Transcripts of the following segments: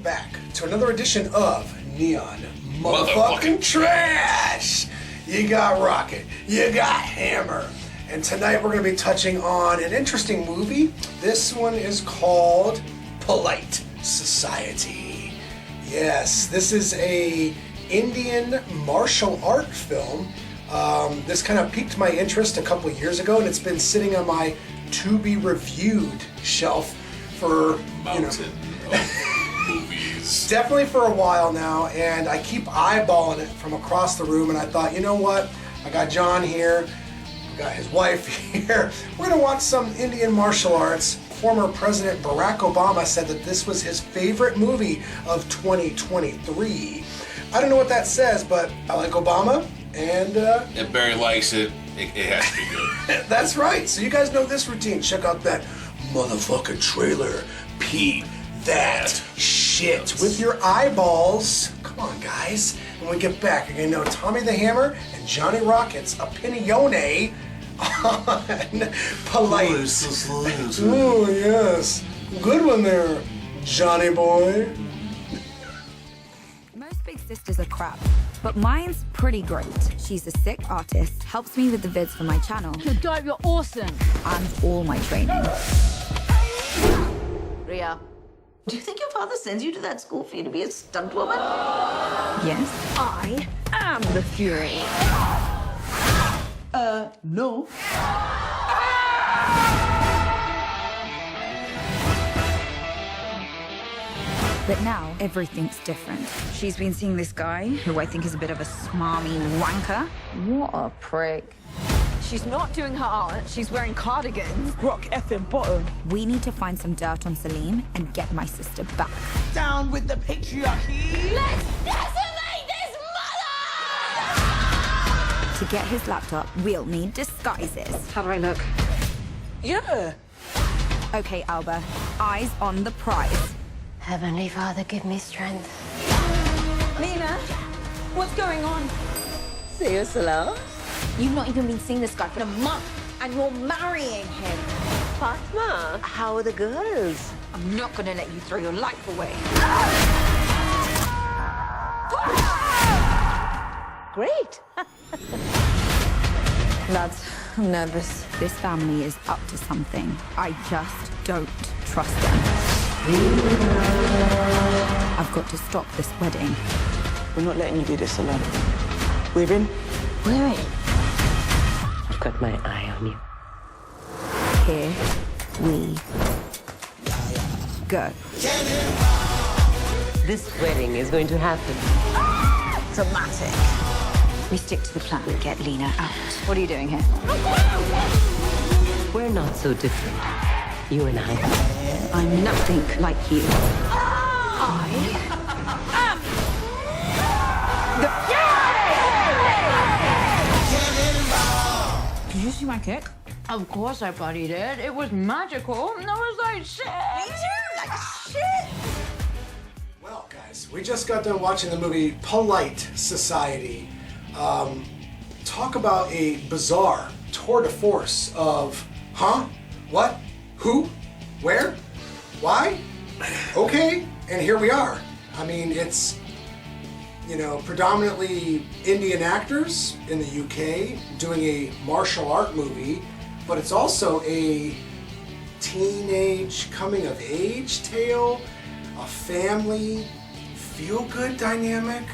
welcome back to another edition of Neon Motherfucking Trash. You got Rocket, you got Hammer, and tonight we're going to be touching on an interesting movie. This one is called Polite Society. Yes, this is a Indian martial art film. This kind of piqued my interest a couple of years ago, and it's been sitting on my to-be-reviewed shelf for, mountain of movies. Definitely for a while now, and I keep eyeballing it from across the room, and I thought, you know what? I got John here, I got his wife here. We're gonna watch some Indian martial arts. Former President Barack Obama said that this was his favorite movie of 2023. I don't know what that says, but I like Obama, and If Barry likes it, it has to be good. that's right. So you guys know this routine. Check out that motherfucking trailer. Pete that shit with your eyeballs. Come on, guys. When we get back, you're gonna know Tommy the Hammer and Johnny Rocket's opinione on Polite. Oh, yes. Good one there, Johnny boy. Most big sisters are crap, but mine's pretty great. She's a sick artist, helps me with the vids for my channel, You're dope, you're awesome. and all my training. Ria, do you think your father sends you to that school for you to be a stunt woman? Yes? I am the Fury. No. But now, everything's different. She's been seeing this guy, who I think is a bit of a smarmy wanker. What a prick. She's not doing her art, she's wearing cardigans. Rock effing bottom. We need to find some dirt on Salim and get my sister back. Down with the patriarchy! Let's decimate this mother! To get his laptop, we'll need disguises. How do I look? Yeah. Okay, Alba, eyes on the prize. Heavenly Father, give me strength. Nina, what's going on? Say your salam. You've not even been seeing this guy for a month, and you're marrying him. Fatma, how are the girls? I'm not gonna let you throw your life away. Great. Lads, I'm nervous. This family is up to something. I just don't trust them. I've got to stop this wedding. We're not letting you do this alone. We're in. We're in. I've got my eye on you. Here we go. This wedding is going to happen. Dramatic. We stick to the plan and get Lena out. What are you doing here? We're not so different, you and I. I'm nothing like you. Did you see my kick? Of course I bloody did. It was magical. I was like, shit. Me too, like shit. Well, guys, we just got done watching the movie Polite Society. Talk about a bizarre tour de force of, huh? What? Who? Where? Why? Okay, and here we are. I mean, it's, predominantly Indian actors in the UK doing a martial art movie, but it's also a teenage coming of age tale, a family feel-good dynamic,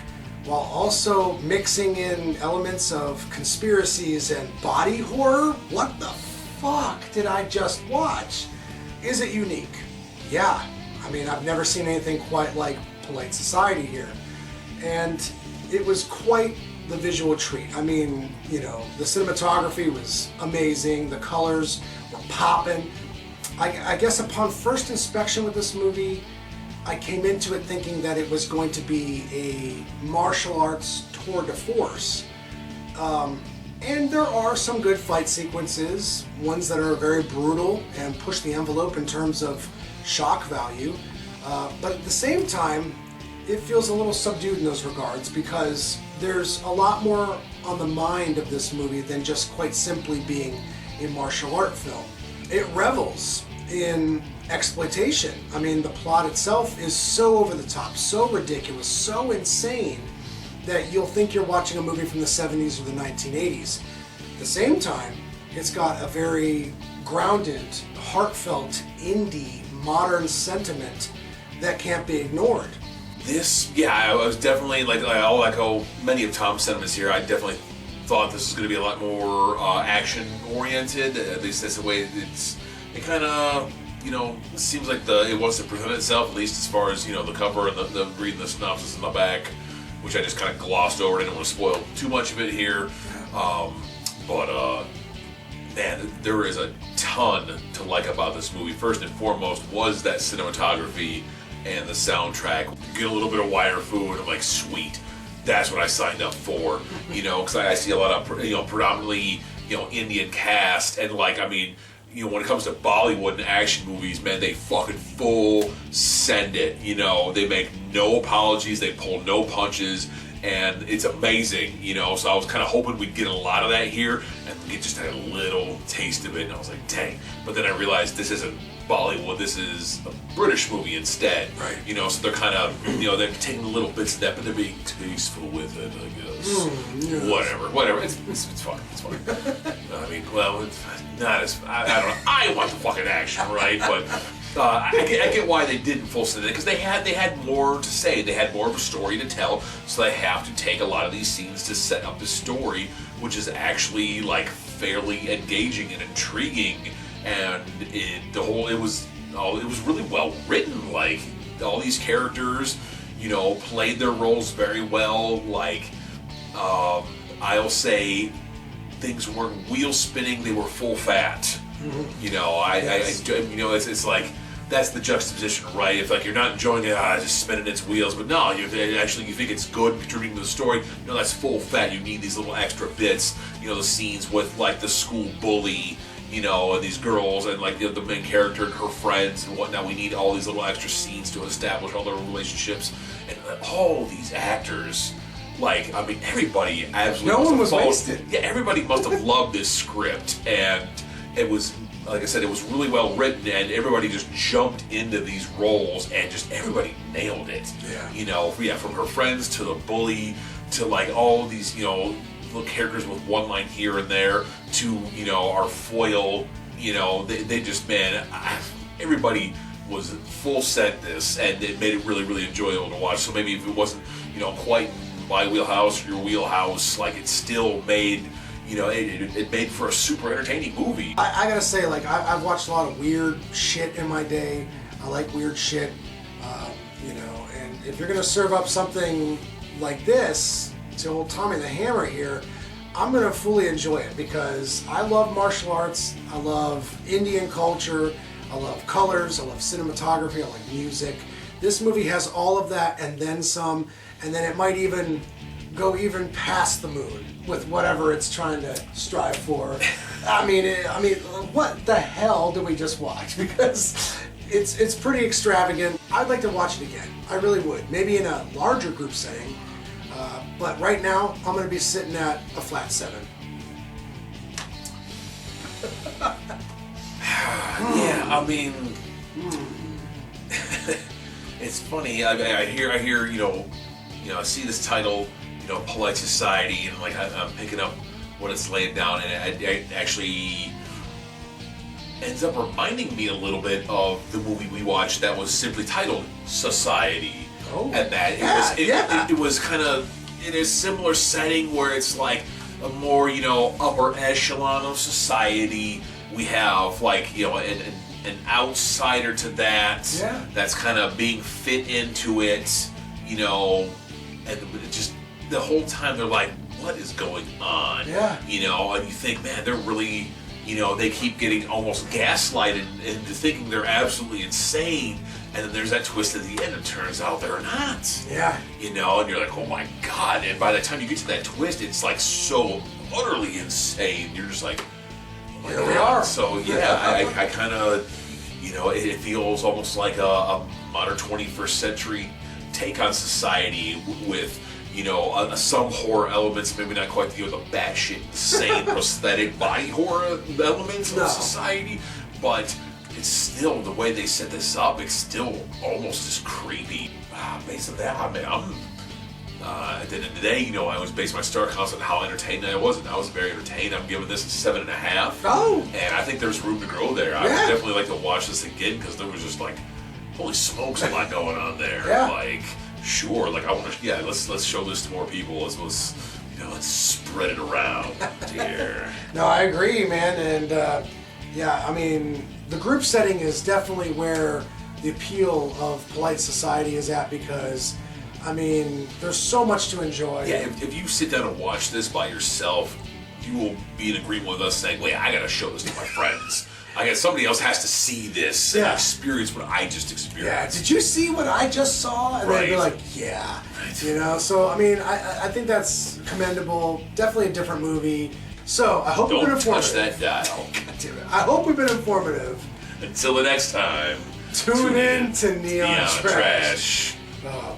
while also mixing in elements of conspiracies and body horror. What the fuck did I just watch? Is it unique? Yeah. I mean, I've never seen anything quite like Polite Society here. And it was quite the visual treat. I mean, the cinematography was amazing. The colors were popping. I guess upon first inspection with this movie, I came into it thinking that it was going to be a martial arts tour de force. And there are some good fight sequences, ones that are very brutal and push the envelope in terms of shock value. But at the same time, it feels a little subdued in those regards because there's a lot more on the mind of this movie than just quite simply being a martial art film. It revels in exploitation. I mean, the plot itself is so over the top, so ridiculous, so insane that you'll think you're watching a movie from the 70s or the 1980s. At the same time, it's got a very grounded, heartfelt, indie, modern sentiment that can't be ignored. I was definitely, I'll echo many of Tom's sentiments here. I definitely thought this was going to be a lot more action-oriented. At least that's the way it kind of, seems like it wants to present itself, at least as far as, the cover and the reading the synopsis in the back, which I just kind of glossed over. I didn't want to spoil too much of it here. Man, there is a ton to like about this movie. First and foremost was that cinematography and the soundtrack. Get a little bit of wire food. I'm like, sweet. That's what I signed up for. Because I see a lot of, predominantly, Indian cast. And when it comes to Bollywood and action movies, man, they fucking full send it. They make no apologies. They pull no punches. And it's amazing, so I was kind of hoping we'd get a lot of that here and get just a little taste of it, and I was like, dang. But then I realized this isn't Bollywood, this is a British movie instead. Right. So they're kind of, they're taking little bits of that, but they're being tasteful with it, I guess. Yes. Whatever. It's fine. It's fine. It's not as, I don't know. I want the fucking action, right? But I get why they didn't full send it, because they had more to say. They had more of a story to tell, so they have to take a lot of these scenes to set up the story, which is actually fairly engaging and intriguing. And it was really well written. All these characters, played their roles very well. I'll say things weren't wheel spinning; they were full fat. Mm-hmm. It's like that's the juxtaposition, right? If you're not enjoying it, just spinning its wheels, but no, you think it's good, contributing to the story. That's full fat. You need these little extra bits. The scenes with the school bully. And these girls and the main character and her friends and whatnot. We need all these little extra scenes to establish all their relationships and all these actors. Everybody absolutely. No one was wasted. Yeah, everybody must have loved this script, and it was, like I said, it was really well written, and everybody just jumped into these roles, and just everybody nailed it. Yeah. From her friends to the bully to all these, little characters with one line here and there to, our foil, they just, man, everybody was full send this, and it made it really, really enjoyable to watch. So maybe if it wasn't, quite in my wheelhouse or your wheelhouse, it still made, it made for a super entertaining movie. I gotta say, I've watched a lot of weird shit in my day. I like weird shit, and if you're gonna serve up something like this to old Tommy the Hammer here, I'm gonna fully enjoy it, because I love martial arts, I love Indian culture, I love colors, I love cinematography, I like music. This movie has all of that and then some, and then it might even go even past the moon with whatever it's trying to strive for. I mean, what the hell did we just watch? Because it's pretty extravagant. I'd like to watch it again. I really would. Maybe in a larger group setting. But right now, I'm going to be sitting at a flat 7. Yeah, it's funny. I hear, I see this title, Polite Society, and I'm picking up what it's laying down, and it actually ends up reminding me a little bit of the movie we watched that was simply titled Society. Oh, and that it was kind of in a similar setting where it's a more upper echelon of society. We have an outsider to that that's kind of being fit into it, and it just the whole time they're like, what is going on? Yeah. And you think, man, they're really, they keep getting almost gaslighted into thinking they're absolutely insane. And then there's that twist at the end, and it turns out they're not. Yeah. And you're like, oh my God. And by the time you get to that twist, it's so utterly insane. You're just like, oh my Here God. we are. So yeah, I kind of, it feels almost like a modern 21st century take on society with, some horror elements, maybe not quite the batshit insane prosthetic body horror elements of society, but it's still, the way they set this up, it's still almost as creepy. Based on that, man, at the end of the day, I always base my star counts on how entertained I was, and I was very entertained. I'm giving this a 7.5. Oh! And I think there's room to grow there. I would definitely like to watch this again, because there was just like, holy smokes, a lot going on there. Yeah. Like, sure, like I want to, let's show this to more people. Let's spread it around here. No, I agree, man. And I mean, the group setting is definitely where the appeal of Polite Society is at, because I mean, there's so much to enjoy. Yeah, if you sit down and watch this by yourself, you will be in agreement with us saying, wait, I gotta show this to my friends. Somebody else has to see this and experience what I just experienced. Yeah, did you see what I just saw? And they'd be like, yeah. Right. So I mean, I think that's commendable. Definitely a different movie. So I hope we've been informative. Don't touch that dial. God damn it. I hope we've been informative. Until the next time, Tune in to Neon Trash. Trash. Oh,